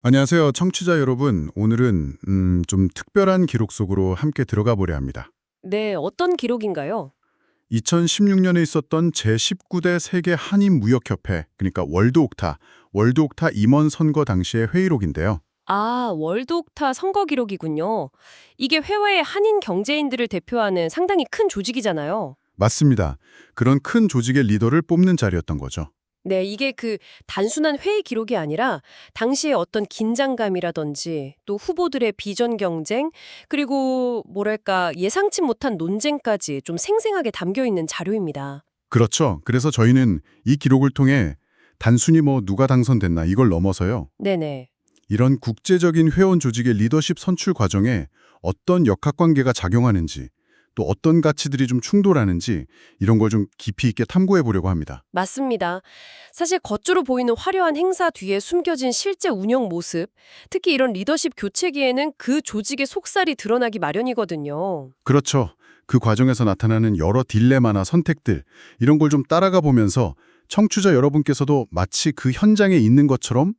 안녕하세요, 청취자 여러분. 오늘은 좀 특별한 기록 속으로 함께 들어가 보려 합니다. 네, 어떤 기록인가요? 2016년에 있었던 제19대 세계 한인무역협회, 그러니까 월드옥타 임원 선거 당시의 회의록인데요. 아, 월드옥타 선거 기록이군요. 이게 해외의 한인 경제인들을 대표하는 상당히 큰 조직이잖아요. 맞습니다. 그런 큰 조직의 리더를 뽑는 자리였던 거죠. 네, 이게 단순한 회의 기록이 아니라 당시의 어떤 긴장감이라든지 또 후보들의 비전 경쟁, 그리고 뭐랄까 예상치 못한 논쟁까지 좀 생생하게 담겨 있는 자료입니다. 그렇죠. 그래서 저희는 이 기록을 통해 단순히 누가 당선됐나 이걸 넘어서요. 네네. 이런 국제적인 회원 조직의 리더십 선출 과정에 어떤 역학관계가 작용하는지, 또 어떤 가치들이 좀 충돌하는지 이런 걸 좀 깊이 있게 탐구해 보려고 합니다. 맞습니다. 사실 겉으로 보이는 화려한 행사 뒤에 숨겨진 실제 운영 모습, 특히 이런 리더십 교체기에는 그 조직의 속살이 드러나기 마련이거든요. 그렇죠. 그 과정에서 나타나는 여러 딜레마나 선택들, 이런 걸 좀 따라가 보면서 청취자 여러분께서도 마치 그 현장에 있는 것처럼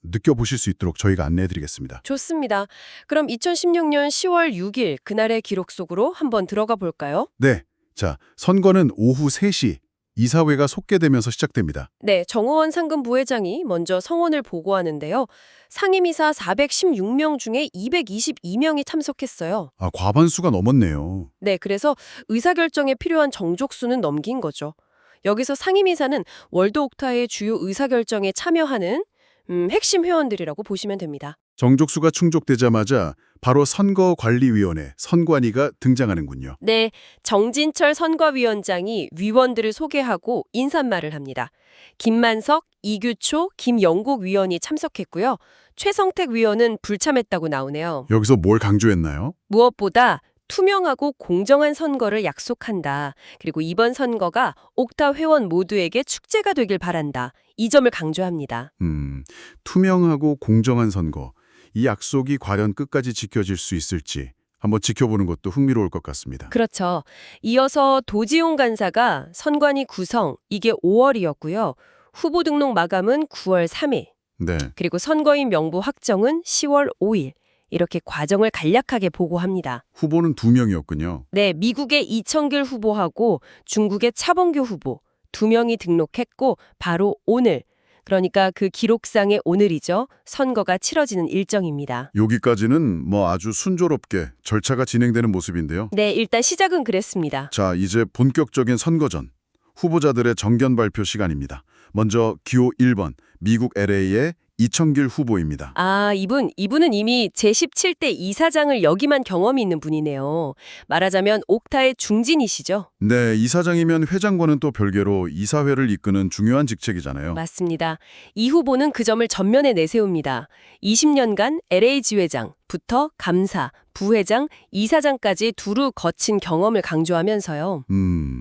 느껴보실 수 있도록 저희가 안내해 드리겠습니다. 좋습니다. 그럼 2016년 10월 6일 그날의 기록 속으로 한번 들어가 볼까요? 네. 자, 선거는 오후 3시 이사회가 속개되면서 시작됩니다. 네, 정호원 상금 부회장이 먼저 성원을 보고하는데요. 상임이사 416명 중에 222명이 참석했어요. 아, 과반수가 넘었네요. 네, 그래서 의사결정에 필요한 정족수는 넘긴 거죠. 여기서 상임이사는 월드옥타의 주요 의사결정에 참여하는 핵심 회원들이라고 보시면 됩니다. 정족수가 충족되자마자 바로 선거관리위원회, 선관위가 등장하는군요. 네, 정진철 선거위원장이 위원들을 소개하고 인사말을 합니다. 김만석, 이규초, 김영국 위원이 참석했고요. 최성택 위원은 불참했다고 나오네요. 여기서 뭘 강조했나요? 무엇보다 투명하고 공정한 선거를 약속한다. 그리고 이번 선거가 옥타 회원 모두에게 축제가 되길 바란다. 이 점을 강조합니다. 투명하고 공정한 선거. 이 약속이 과연 끝까지 지켜질 수 있을지 한번 지켜보는 것도 흥미로울 것 같습니다. 그렇죠. 이어서 도지용 간사가 선관위 구성, 이게 5월이었고요. 후보 등록 마감은 9월 3일, 네. 그리고 선거인 명부 확정은 10월 5일. 이렇게 과정을 간략하게 보고합니다. 후보는 2명이었군요. 네, 미국의 이청길 후보하고 중국의 차범규 후보 2명이 등록했고 바로 오늘, 그러니까 그 기록상의 오늘이죠. 선거가 치러지는 일정입니다. 여기까지는 아주 순조롭게 절차가 진행되는 모습인데요. 네, 일단 시작은 그랬습니다. 자, 이제 본격적인 선거전. 후보자들의 정견 발표 시간입니다. 먼저 기호 1번, 미국 LA의 이청길 후보입니다. 아, 이분은 이미 제17대 이사장을 역임한 경험이 있는 분이네요. 말하자면 옥타의 중진이시죠? 네, 이사장이면 회장과는 또 별개로 이사회를 이끄는 중요한 직책이잖아요. 맞습니다. 이 후보는 그 점을 전면에 내세웁니다. 20년간 LA 지회장부터 감사, 부회장, 이사장까지 두루 거친 경험을 강조하면서요.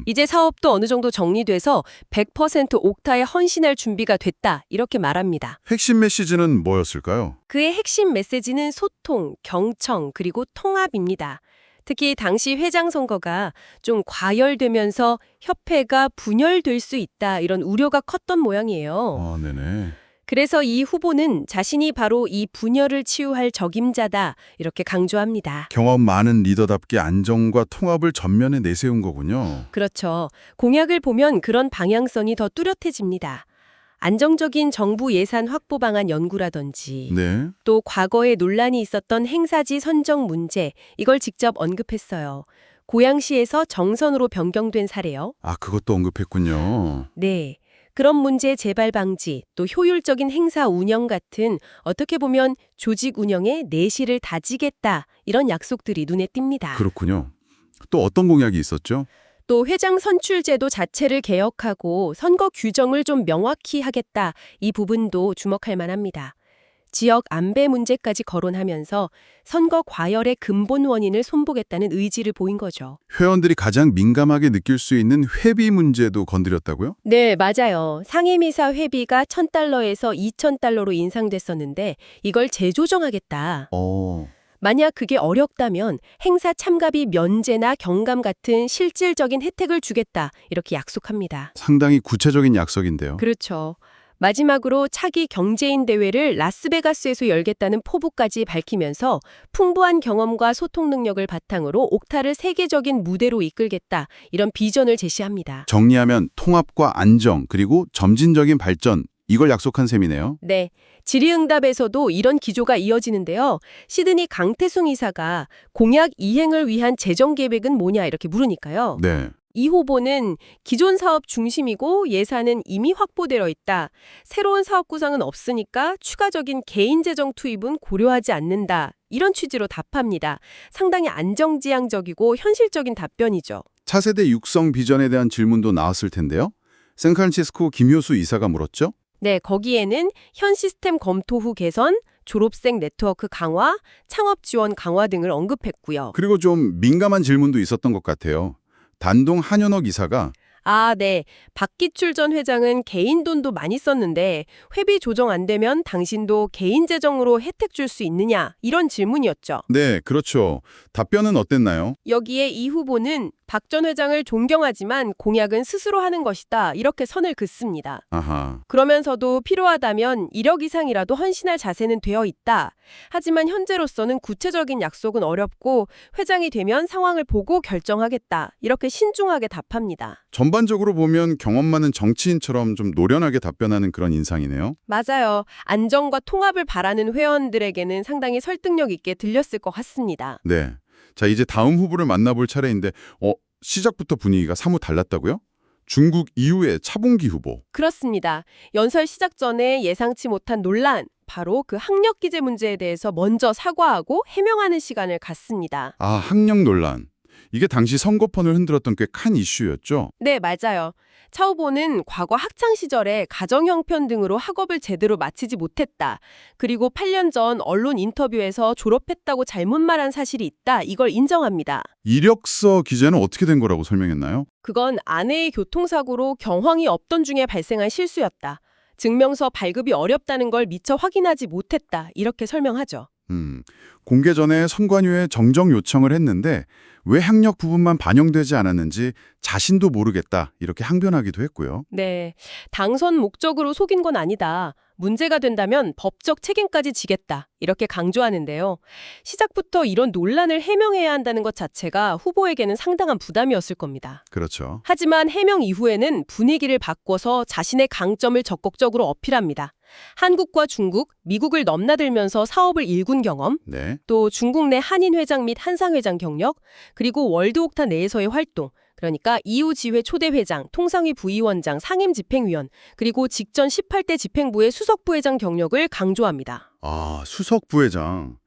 이제 사업도 어느 정도 정리돼서 100% 옥타에 헌신할 준비가 됐다, 이렇게 말합니다. 핵심 메시지는 뭐였을까요? 그의 핵심 메시지는 소통, 경청, 그리고 통합입니다. 특히 당시 회장 선거가 좀 과열되면서 협회가 분열될 수 있다, 이런 우려가 컸던 모양이에요. 아, 네네. 그래서 이 후보는 자신이 바로 이 분열을 치유할 적임자다, 이렇게 강조합니다. 경험 많은 리더답게 안정과 통합을 전면에 내세운 거군요. 그렇죠. 공약을 보면 그런 방향성이 더 뚜렷해집니다. 안정적인 정부 예산 확보 방안 연구라든지 네. 또 과거에 논란이 있었던 행사지 선정 문제, 이걸 직접 언급했어요. 고양시에서 정선으로 변경된 사례요. 아, 그것도 언급했군요. 네. 그런 문제 재발 방지, 또 효율적인 행사 운영 같은 어떻게 보면 조직 운영의 내실을 다지겠다, 이런 약속들이 눈에 띕니다. 그렇군요. 또 어떤 공약이 있었죠? 또 회장 선출 제도 자체를 개혁하고 선거 규정을 좀 명확히 하겠다, 이 부분도 주목할 만합니다. 지역 안배 문제까지 거론하면서 선거 과열의 근본 원인을 손보겠다는 의지를 보인 거죠. 회원들이 가장 민감하게 느낄 수 있는 회비 문제도 건드렸다고요? 네, 맞아요. 상임이사 회비가 1,000달러에서 2,000달러로 인상됐었는데 이걸 재조정하겠다. 만약 그게 어렵다면 행사 참가비 면제나 경감 같은 실질적인 혜택을 주겠다, 이렇게 약속합니다. 상당히 구체적인 약속인데요. 그렇죠. 마지막으로 차기 경제인 대회를 라스베가스에서 열겠다는 포부까지 밝히면서 풍부한 경험과 소통 능력을 바탕으로 옥타를 세계적인 무대로 이끌겠다. 이런 비전을 제시합니다. 정리하면 통합과 안정 그리고 점진적인 발전 이걸 약속한 셈이네요. 네, 질의응답에서도 이런 기조가 이어지는데요. 시드니 강태숭 이사가 공약 이행을 위한 재정 계획은 뭐냐 이렇게 물으니까요. 네. 이 후보는 기존 사업 중심이고 예산은 이미 확보되어 있다. 새로운 사업 구상은 없으니까 추가적인 개인 재정 투입은 고려하지 않는다. 이런 취지로 답합니다. 상당히 안정지향적이고 현실적인 답변이죠. 차세대 육성 비전에 대한 질문도 나왔을 텐데요. 샌프란시스코 김효수 이사가 물었죠. 네, 거기에는 현 시스템 검토 후 개선, 졸업생 네트워크 강화, 창업 지원 강화 등을 언급했고요. 그리고 좀 민감한 질문도 있었던 것 같아요. 단동 한현옥 이사가 아, 네. 박기출 전 회장은 개인 돈도 많이 썼는데 회비 조정 안 되면 당신도 개인 재정으로 혜택 줄 수 있느냐 이런 질문이었죠. 네, 그렇죠. 답변은 어땠나요? 여기에 이 후보는 박 전 회장을 존경하지만 공약은 스스로 하는 것이다 이렇게 선을 긋습니다. 아하. 그러면서도 필요하다면 1억 이상이라도 헌신할 자세는 되어 있다. 하지만 현재로서는 구체적인 약속은 어렵고 회장이 되면 상황을 보고 결정하겠다. 이렇게 신중하게 답합니다. 전반적으로 보면 경험 많은 정치인처럼 좀 노련하게 답변하는 그런 인상이네요. 맞아요. 안정과 통합을 바라는 회원들에게는 상당히 설득력 있게 들렸을 것 같습니다. 네. 자, 이제 다음 후보를 만나볼 차례인데 시작부터 분위기가 사뭇 달랐다고요? 중국 이후의 차봉기 후보. 그렇습니다. 연설 시작 전에 예상치 못한 논란, 바로 그 학력 기재 문제에 대해서 먼저 사과하고 해명하는 시간을 갖습니다. 아, 학력 논란. 이게 당시 선거판을 흔들었던 꽤 큰 이슈였죠? 네, 맞아요. 차 후보는 과거 학창 시절에 가정 형편 등으로 학업을 제대로 마치지 못했다. 그리고 8년 전 언론 인터뷰에서 졸업했다고 잘못 말한 사실이 있다. 이걸 인정합니다. 이력서 기재는 어떻게 된 거라고 설명했나요? 그건 아내의 교통사고로 경황이 없던 중에 발생한 실수였다. 증명서 발급이 어렵다는 걸 미처 확인하지 못했다. 이렇게 설명하죠. 공개 전에 선관위에 정정 요청을 했는데 왜 학력 부분만 반영되지 않았는지 자신도 모르겠다 이렇게 항변하기도 했고요. 네, 당선 목적으로 속인 건 아니다. 문제가 된다면 법적 책임까지 지겠다. 이렇게 강조하는데요. 시작부터 이런 논란을 해명해야 한다는 것 자체가 후보에게는 상당한 부담이었을 겁니다. 그렇죠. 하지만 해명 이후에는 분위기를 바꿔서 자신의 강점을 적극적으로 어필합니다. 한국과 중국, 미국을 넘나들면서 사업을 일군 경험, 네. 또 중국 내 한인 회장 및 한상 회장 경력, 그리고 월드옥타 내에서의 활동, 그러니까 EU-지회 초대회장, 통상위 부위원장, 상임집행위원, 그리고 직전 18대 집행부의 수석부회장 경력을 강조합니다. 아, 수석 부회장.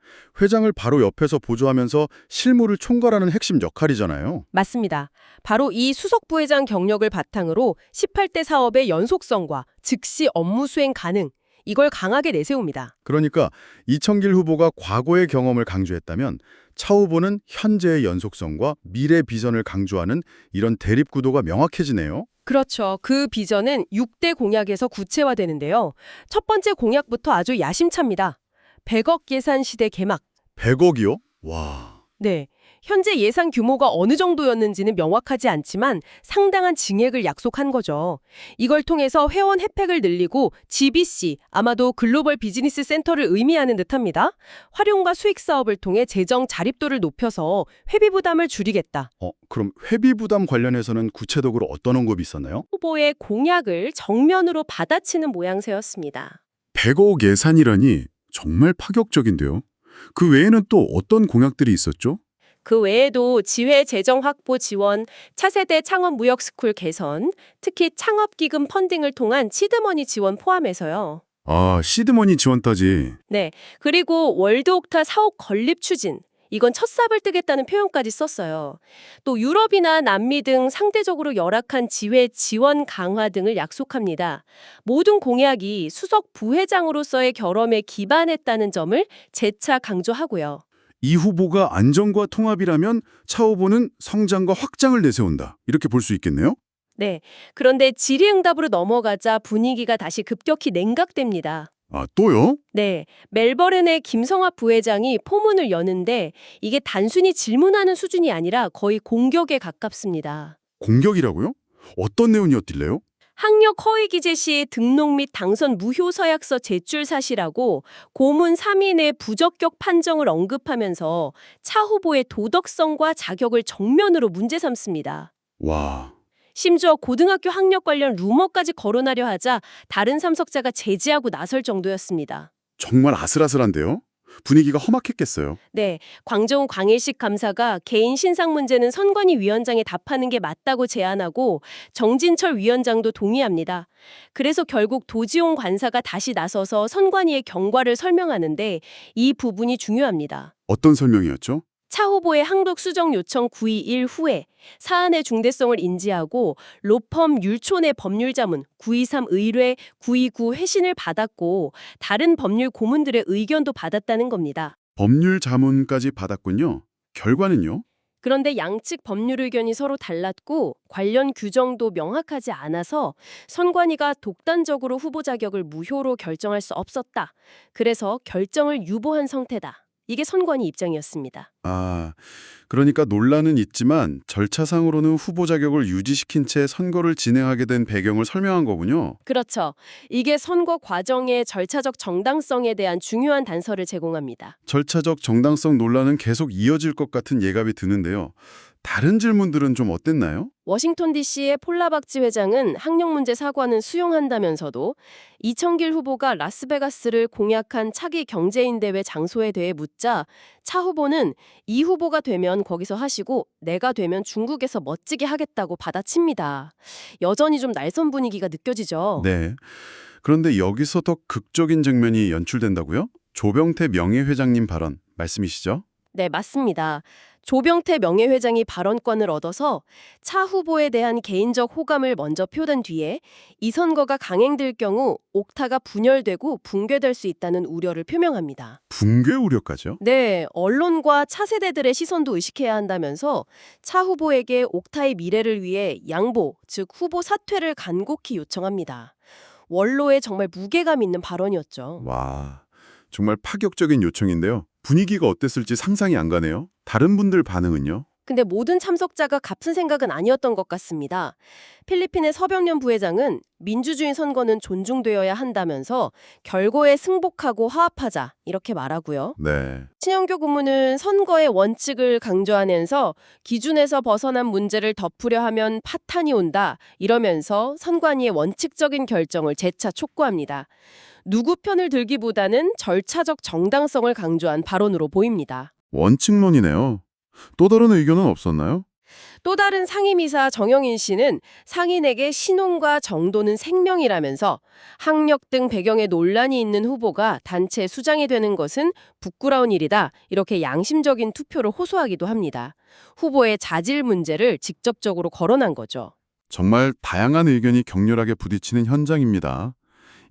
회장을 바로 옆에서 보조하면서 실무를 총괄하는 핵심 역할이잖아요. 맞습니다. 바로 이 수석부회장 경력을 바탕으로 18대 사업의 연속성과 즉시 업무 수행 가능, 이걸 강하게 내세웁니다. 그러니까 이청길 후보가 과거의 경험을 강조했다면 차 후보는 현재의 연속성과 미래 비전을 강조하는 이런 대립구도가 명확해지네요. 그렇죠. 그 비전은 6대 공약에서 구체화되는데요. 첫 번째 공약부터 아주 야심찹니다. 100억 예산 시대 개막. 100억이요? 와. 네. 현재 예산 규모가 어느 정도였는지는 명확하지 않지만 상당한 증액을 약속한 거죠. 이걸 통해서 회원 혜택을 늘리고 GBC, 아마도 글로벌 비즈니스 센터를 의미하는 듯합니다. 활용과 수익 사업을 통해 재정 자립도를 높여서 회비 부담을 줄이겠다. 그럼 회비 부담 관련해서는 구체적으로 어떤 언급이 있었나요? 후보의 공약을 정면으로 받아치는 모양새였습니다. 100억 예산이라니 정말 파격적인데요. 그 외에는 또 어떤 공약들이 있었죠? 그 외에도 지회 재정 확보 지원, 차세대 창업 무역 스쿨 개선, 특히 창업기금 펀딩을 통한 시드머니 지원 포함해서요. 아, 시드머니 지원까지. 네, 그리고 월드옥타 사옥 건립 추진, 이건 첫삽을 뜨겠다는 표현까지 썼어요. 또 유럽이나 남미 등 상대적으로 열악한 지회 지원 강화 등을 약속합니다. 모든 공약이 수석 부회장으로서의 결함에 기반했다는 점을 재차 강조하고요. 이 후보가 안정과 통합이라면 차 후보는 성장과 확장을 내세운다. 이렇게 볼 수 있겠네요? 네, 그런데 질의응답으로 넘어가자 분위기가 다시 급격히 냉각됩니다. 아, 또요? 네, 멜버른의 김성합 부회장이 포문을 여는데 이게 단순히 질문하는 수준이 아니라 거의 공격에 가깝습니다. 공격이라고요? 어떤 내용이었길래요? 학력 허위 기재 시 등록 및 당선 무효 서약서 제출 사실하고 고문 3인의 부적격 판정을 언급하면서 차 후보의 도덕성과 자격을 정면으로 문제 삼습니다. 와, 심지어 고등학교 학력 관련 루머까지 거론하려 하자 다른 참석자가 제지하고 나설 정도였습니다. 정말 아슬아슬한데요? 분위기가 험악했겠어요. 네, 광정우 광일식 감사가 개인 신상 문제는 선관위 위원장에 답하는 게 맞다고 제안하고 정진철 위원장도 동의합니다. 그래서 결국 도지용 관사가 다시 나서서 선관위의 경과를 설명하는데 이 부분이 중요합니다. 어떤 설명이었죠? 차 후보의 항독 수정 요청 921 후에 사안의 중대성을 인지하고 로펌 율촌의 법률자문 923 의뢰 929 회신을 받았고 다른 법률 고문들의 의견도 받았다는 겁니다. 법률 자문까지 받았군요. 결과는요? 그런데 양측 법률 의견이 서로 달랐고 관련 규정도 명확하지 않아서 선관위가 독단적으로 후보 자격을 무효로 결정할 수 없었다. 그래서 결정을 유보한 상태다. 이게 선관위 입장이었습니다. 아, 그러니까 논란은 있지만 절차상으로는 후보 자격을 유지시킨 채 선거를 진행하게 된 배경을 설명한 거군요. 그렇죠. 이게 선거 과정의 절차적 정당성에 대한 중요한 단서를 제공합니다. 절차적 정당성 논란은 계속 이어질 것 같은 예감이 드는데요. 다른 질문들은 좀 어땠나요? 워싱턴 DC의 폴라박지 회장은 학력 문제 사과는 수용한다면서도 이청길 후보가 라스베가스를 공약한 차기 경제인 대회 장소에 대해 묻자 차 후보는 이 후보가 되면 거기서 하시고 내가 되면 중국에서 멋지게 하겠다고 받아칩니다. 여전히 좀 날선 분위기가 느껴지죠. 네. 그런데 여기서 더 극적인 장면이 연출된다고요? 조병태 명예회장님 발언 말씀이시죠? 네, 맞습니다. 조병태 명예회장이 발언권을 얻어서 차 후보에 대한 개인적 호감을 먼저 표한 뒤에 이 선거가 강행될 경우 옥타가 분열되고 붕괴될 수 있다는 우려를 표명합니다. 붕괴 우려까지요? 네, 언론과 차세대들의 시선도 의식해야 한다면서 차 후보에게 옥타의 미래를 위해 양보, 즉 후보 사퇴를 간곡히 요청합니다. 원로에 정말 무게감 있는 발언이었죠. 와, 정말 파격적인 요청인데요. 분위기가 어땠을지 상상이 안 가네요. 다른 분들 반응은요? 근데 모든 참석자가 같은 생각은 아니었던 것 같습니다. 필리핀의 서병년 부회장은 민주주의 선거는 존중되어야 한다면서 결과에 승복하고 화합하자 이렇게 말하고요. 네. 친영교 고문은 선거의 원칙을 강조하면서 기준에서 벗어난 문제를 덮으려 하면 파탄이 온다 이러면서 선관위의 원칙적인 결정을 재차 촉구합니다. 누구 편을 들기보다는 절차적 정당성을 강조한 발언으로 보입니다. 원칙론이네요. 또 다른 의견은 없었나요? 또 다른 상임이사 정영인 씨는 상인에게 신원과 정도는 생명이라면서 학력 등 배경에 논란이 있는 후보가 단체 수장이 되는 것은 부끄러운 일이다. 이렇게 양심적인 투표를 호소하기도 합니다. 후보의 자질 문제를 직접적으로 거론한 거죠. 정말 다양한 의견이 격렬하게 부딪히는 현장입니다.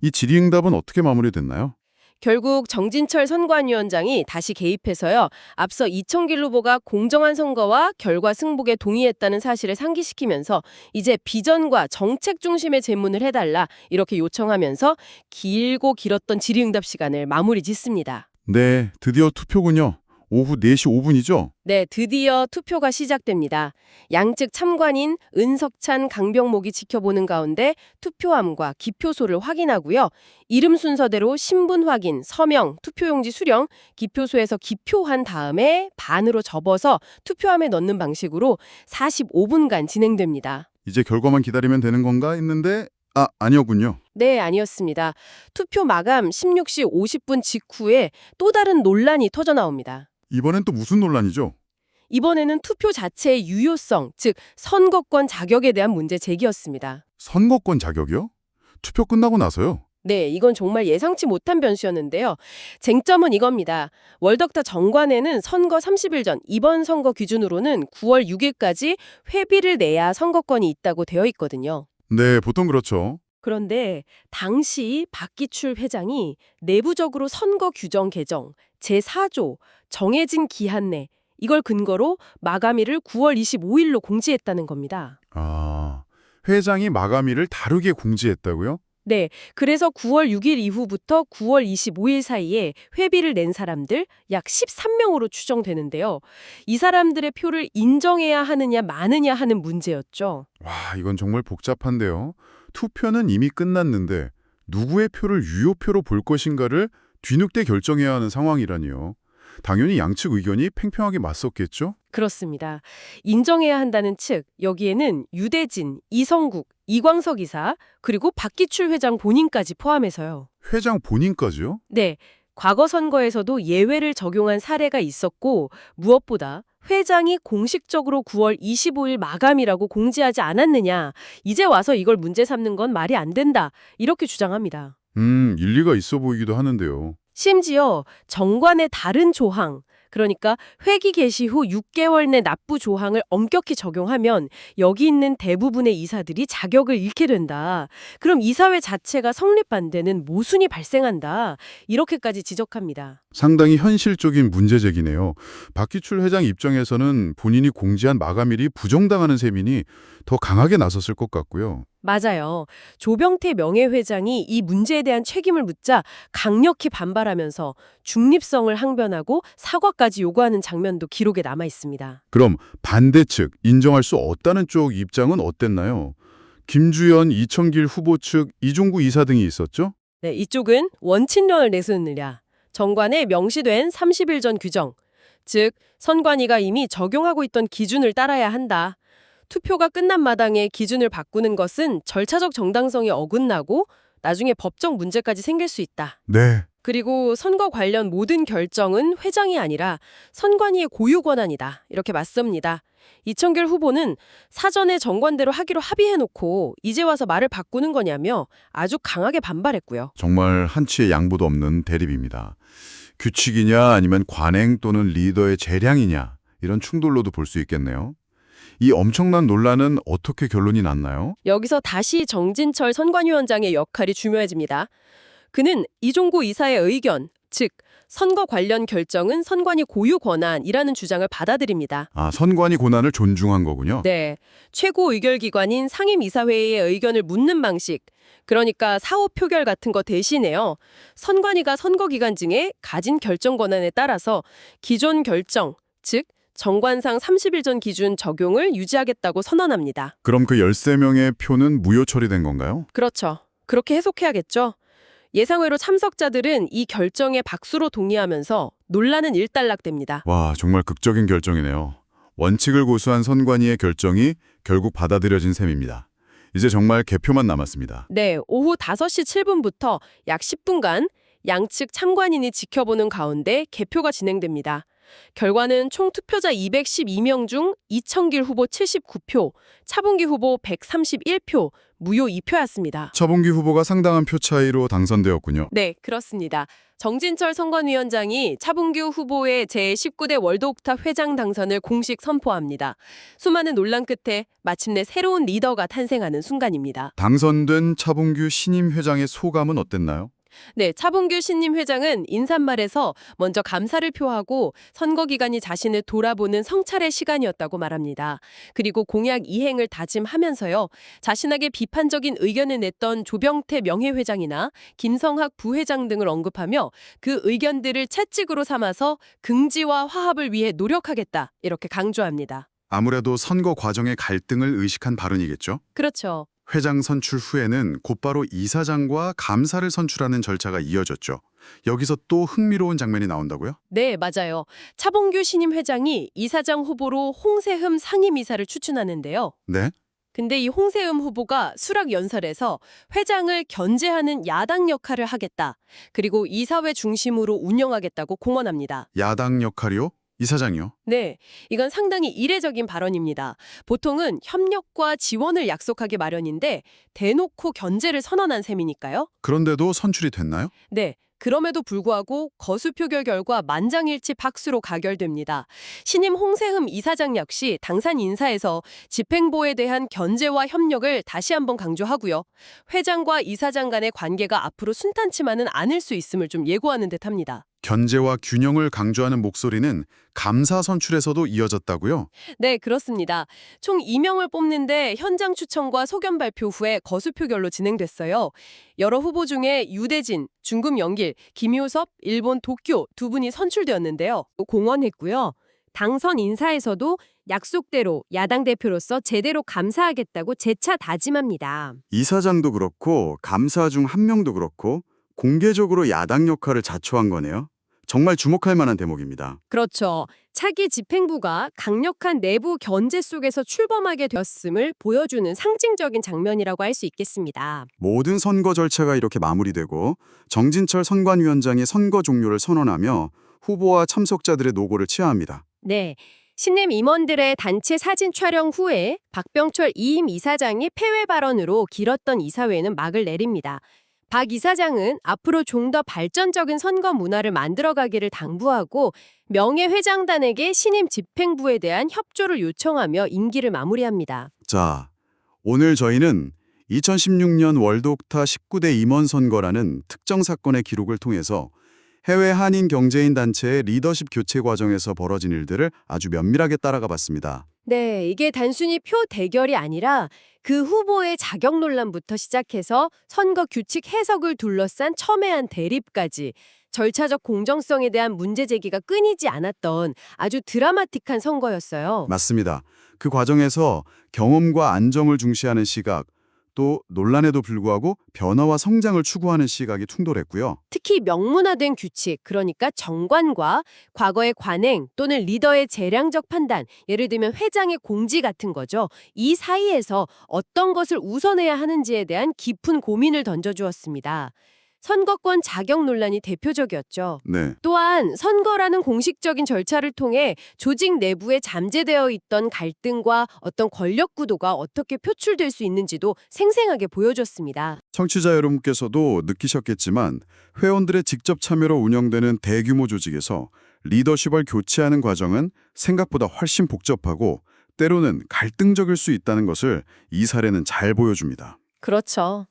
이 질의응답은 어떻게 마무리됐나요? 결국 정진철 선관위원장이 다시 개입해서요. 앞서 이청길 후보가 공정한 선거와 결과 승복에 동의했다는 사실을 상기시키면서 이제 비전과 정책 중심의 제문을 해달라 이렇게 요청하면서 길고 길었던 질의응답 시간을 마무리 짓습니다. 네, 드디어 투표군요. 오후 4시 5분이죠? 네, 드디어 투표가 시작됩니다. 양측 참관인 은석찬, 강병목이 지켜보는 가운데 투표함과 기표소를 확인하고요. 이름 순서대로 신분 확인, 서명, 투표용지 수령, 기표소에서 기표한 다음에 반으로 접어서 투표함에 넣는 방식으로 45분간 진행됩니다. 이제 결과만 기다리면 되는 건가 했는데 아니었군요. 네, 아니었습니다. 투표 마감 16시 50분 직후에 또 다른 논란이 터져 나옵니다. 이번엔 또 무슨 논란이죠? 이번에는 투표 자체의 유효성, 즉 선거권 자격에 대한 문제 제기였습니다. 선거권 자격이요? 투표 끝나고 나서요? 네, 이건 정말 예상치 못한 변수였는데요. 쟁점은 이겁니다. 월덕타 정관에는 선거 30일 전 이번 선거 기준으로는 9월 6일까지 회비를 내야 선거권이 있다고 되어 있거든요. 네, 보통 그렇죠. 그런데 당시 박기출 회장이 내부적으로 선거 규정 개정 제4조 정해진 기한 내 이걸 근거로 마감일을 9월 25일로 공지했다는 겁니다. 회장이 마감일을 다르게 공지했다고요? 네, 그래서 9월 6일 이후부터 9월 25일 사이에 회비를 낸 사람들 약 13명으로 추정되는데요. 이 사람들의 표를 인정해야 하느냐 마느냐 하는 문제였죠. 와, 이건 정말 복잡한데요. 투표는 이미 끝났는데 누구의 표를 유효표로 볼 것인가를 뒤늦게 결정해야 하는 상황이라니요. 당연히 양측 의견이 팽팽하게 맞섰겠죠? 그렇습니다. 인정해야 한다는 측, 여기에는 유대진, 이성국, 이광석 이사, 그리고 박기출 회장 본인까지 포함해서요. 회장 본인까지요? 네, 과거 선거에서도 예외를 적용한 사례가 있었고 무엇보다 회장이 공식적으로 9월 25일 마감이라고 공지하지 않았느냐, 이제 와서 이걸 문제 삼는 건 말이 안 된다, 이렇게 주장합니다. 일리가 있어 보이기도 하는데요. 심지어 정관의 다른 조항, 그러니까 회기 개시 후 6개월 내 납부 조항을 엄격히 적용하면 여기 있는 대부분의 이사들이 자격을 잃게 된다. 그럼 이사회 자체가 성립 반대는 모순이 발생한다. 이렇게까지 지적합니다. 상당히 현실적인 문제 제기네요. 박기출 회장 입장에서는 본인이 공지한 마감일이 부정당하는 셈이니 더 강하게 나섰을 것 같고요. 맞아요. 조병태 명예회장이 이 문제에 대한 책임을 묻자 강력히 반발하면서 중립성을 항변하고 사과까지 요구하는 장면도 기록에 남아 있습니다. 그럼 반대 측, 인정할 수 없다는 쪽 입장은 어땠나요? 김주연, 이청길 후보 측, 이종구 이사 등이 있었죠? 네, 이쪽은 원칙론을 내세우느냐, 정관에 명시된 30일 전 규정, 즉 선관위가 이미 적용하고 있던 기준을 따라야 한다. 투표가 끝난 마당에 기준을 바꾸는 것은 절차적 정당성이 어긋나고 나중에 법적 문제까지 생길 수 있다. 네. 그리고 선거 관련 모든 결정은 회장이 아니라 선관위의 고유 권한이다. 이렇게 맞섭니다. 이청길 후보는 사전에 정관대로 하기로 합의해놓고 이제 와서 말을 바꾸는 거냐며 아주 강하게 반발했고요. 정말 한치의 양보도 없는 대립입니다. 규칙이냐 아니면 관행 또는 리더의 재량이냐 이런 충돌로도 볼 수 있겠네요. 이 엄청난 논란은 어떻게 결론이 났나요? 여기서 다시 정진철 선관위원장의 역할이 중요해집니다. 그는 이종구 이사의 의견, 즉 선거 관련 결정은 선관위 고유 권한이라는 주장을 받아들입니다. 선관위 권한을 존중한 거군요. 네, 최고 의결기관인 상임이사회의 의견을 묻는 방식, 그러니까 사후 표결 같은 거 대신에요. 선관위가 선거 기간 중에 가진 결정 권한에 따라서 기존 결정, 즉 정관상 30일 전 기준 적용을 유지하겠다고 선언합니다. 그럼 그 13명의 표는 무효 처리된 건가요? 그렇죠. 그렇게 해석해야겠죠. 예상외로 참석자들은 이 결정에 박수로 동의하면서 논란은 일단락됩니다. 와, 정말 극적인 결정이네요. 원칙을 고수한 선관위의 결정이 결국 받아들여진 셈입니다. 이제 정말 개표만 남았습니다. 네, 오후 5시 7분부터 약 10분간 양측 참관인이 지켜보는 가운데 개표가 진행됩니다. 결과는 총 투표자 212명 중 이청길 후보 79표, 차분기 후보 131표, 무효 2표였습니다. 차분기 후보가 상당한 표 차이로 당선되었군요. 네, 그렇습니다. 정진철 선관위원장이 차분규 후보의 제19대 월드옥탑 회장 당선을 공식 선포합니다. 수많은 논란 끝에 마침내 새로운 리더가 탄생하는 순간입니다. 당선된 차분규 신임 회장의 소감은 어땠나요? 네, 차분규 신임 회장은 인사말에서 먼저 감사를 표하고 선거 기간이 자신을 돌아보는 성찰의 시간이었다고 말합니다. 그리고 공약 이행을 다짐하면서요, 자신에게 비판적인 의견을 냈던 조병태 명예회장이나 김성학 부회장 등을 언급하며 그 의견들을 채찍으로 삼아서 긍지와 화합을 위해 노력하겠다, 이렇게 강조합니다. 아무래도 선거 과정의 갈등을 의식한 발언이겠죠? 그렇죠. 회장 선출 후에는 곧바로 이사장과 감사를 선출하는 절차가 이어졌죠. 여기서 또 흥미로운 장면이 나온다고요? 네, 맞아요. 차봉규 신임 회장이 이사장 후보로 홍세흠 상임이사를 추천하는데요. 네? 근데 이 홍세흠 후보가 수락연설에서 회장을 견제하는 야당 역할을 하겠다. 그리고 이사회 중심으로 운영하겠다고 공언합니다. 야당 역할이요? 이사장이요? 네, 이건 상당히 이례적인 발언입니다. 보통은 협력과 지원을 약속하기 마련인데 대놓고 견제를 선언한 셈이니까요. 그런데도 선출이 됐나요? 네. 그럼에도 불구하고 거수표결 결과 만장일치 박수로 가결됩니다. 신임 홍세흠 이사장 역시 당산 인사에서 집행부에 대한 견제와 협력을 다시 한번 강조하고요. 회장과 이사장 간의 관계가 앞으로 순탄치만은 않을 수 있음을 좀 예고하는 듯합니다. 견제와 균형을 강조하는 목소리는 감사 선출에서도 이어졌다고요? 네, 그렇습니다. 총 2명을 뽑는데 현장 추천과 소견 발표 후에 거수표결로 진행됐어요. 여러 후보 중에 유대진, 중금 영길, 김효섭, 일본 도쿄 두 분이 선출되었는데요. 공헌했고요. 당선 인사에서도 약속대로 야당 대표로서 제대로 감사하겠다고 재차 다짐합니다. 이사장도 그렇고 감사 중 한 명도 그렇고 공개적으로 야당 역할을 자초한 거네요. 정말 주목할 만한 대목입니다. 그렇죠. 차기 집행부가 강력한 내부 견제 속에서 출범하게 되었음을 보여주는 상징적인 장면이라고 할 수 있겠습니다. 모든 선거 절차가 이렇게 마무리되고 정진철 선관위원장이 선거 종료를 선언하며 후보와 참석자들의 노고를 취하합니다. 네. 신임 임원들의 단체 사진 촬영 후에 박병철 이임 이사장이 폐회 발언으로 길었던 이사회는 막을 내립니다. 박 이사장은 앞으로 좀 더 발전적인 선거 문화를 만들어가기를 당부하고 명예회장단에게 신임 집행부에 대한 협조를 요청하며 임기를 마무리합니다. 자, 오늘 저희는 2016년 월드옥타 19대 임원 선거라는 특정 사건의 기록을 통해서 해외 한인 경제인 단체의 리더십 교체 과정에서 벌어진 일들을 아주 면밀하게 따라가 봤습니다. 네, 이게 단순히 표 대결이 아니라 그 후보의 자격 논란부터 시작해서 선거 규칙 해석을 둘러싼 첨예한 대립까지 절차적 공정성에 대한 문제 제기가 끊이지 않았던 아주 드라마틱한 선거였어요. 맞습니다. 그 과정에서 경험과 안정을 중시하는 시각, 또 논란에도 불구하고 변화와 성장을 추구하는 시각이 충돌했고요. 특히 명문화된 규칙, 그러니까 정관과 과거의 관행 또는 리더의 재량적 판단, 예를 들면 회장의 공지 같은 거죠. 이 사이에서 어떤 것을 우선해야 하는지에 대한 깊은 고민을 던져주었습니다. 선거권 자격 논란이 대표적이었죠. 네. 또한 선거라는 공식적인 절차를 통해 조직 내부에 잠재되어 있던 갈등과 어떤 권력 구도가 어떻게 표출될 수 있는지도 생생하게 보여줬습니다. 청취자 여러분께서도 느끼셨겠지만 회원들의 직접 참여로 운영되는 대규모 조직에서 리더십을 교체하는 과정은 생각보다 훨씬 복잡하고 때로는 갈등적일 수 있다는 것을 이 사례는 잘 보여줍니다. 그렇죠.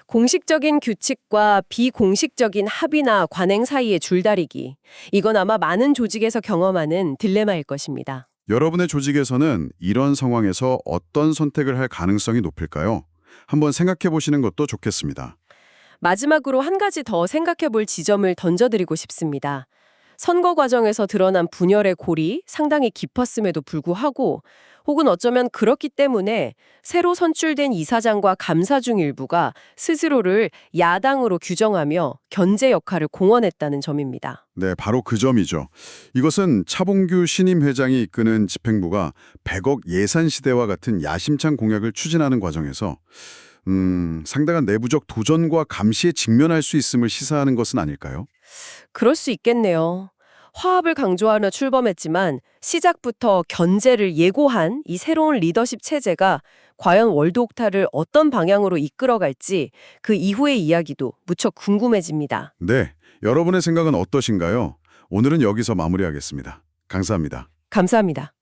공식적인 규칙과 비공식적인 합의나 관행 사이의 줄다리기. 이건 아마 많은 조직에서 경험하는 딜레마일 것입니다. 여러분의 조직에서는 이런 상황에서 어떤 선택을 할 가능성이 높을까요? 한번 생각해 보시는 것도 좋겠습니다. 마지막으로 한 가지 더 생각해 볼 지점을 던져드리고 싶습니다. 선거 과정에서 드러난 분열의 골이 상당히 깊었음에도 불구하고 혹은 어쩌면 그렇기 때문에 새로 선출된 이사장과 감사 중 일부가 스스로를 야당으로 규정하며 견제 역할을 공언했다는 점입니다. 네, 바로 그 점이죠. 이것은 차봉규 신임 회장이 이끄는 집행부가 100억 예산 시대와 같은 야심찬 공약을 추진하는 과정에서 상당한 내부적 도전과 감시에 직면할 수 있음을 시사하는 것은 아닐까요? 그럴 수 있겠네요. 화합을 강조하며 출범했지만 시작부터 견제를 예고한 이 새로운 리더십 체제가 과연 월드옥타를 어떤 방향으로 이끌어갈지 그 이후의 이야기도 무척 궁금해집니다. 네, 여러분의 생각은 어떠신가요? 오늘은 여기서 마무리하겠습니다. 감사합니다. 감사합니다.